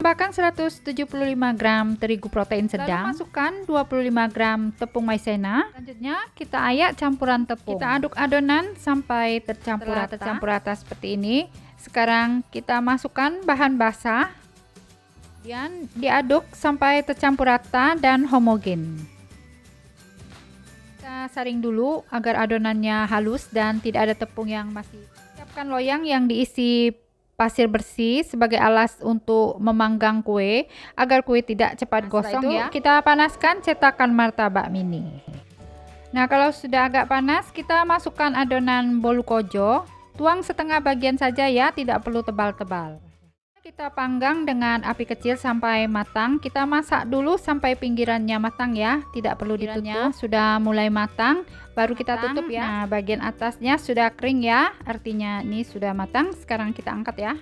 tambahkan 175 gram terigu protein sedang. Lalu masukkan 25 gram tepung maizena. Selanjutnya kita ayak campuran tepung. Kita aduk adonan sampai tercampur rata seperti ini. Sekarang kita masukkan bahan basah. Kemudian diaduk sampai tercampur rata dan homogen. Kita saring dulu agar adonannya halus dan tidak ada tepung yang masih. Siapkan loyang yang diisi pasir bersih sebagai alas untuk memanggang kue agar kue tidak cepat gosong ya. Kita panaskan cetakan martabak mini. Nah, kalau sudah agak panas, kita masukkan adonan bolu kojo. Tuang setengah bagian saja ya, tidak perlu tebal-tebal. Kita panggang dengan api kecil sampai matang. Kita masak dulu sampai pinggirannya matang ya, tidak perlu ditutup. Sudah mulai matang, baru kita tutup ya. Nah, bagian atasnya sudah kering ya, artinya ini sudah matang. Sekarang kita angkat ya.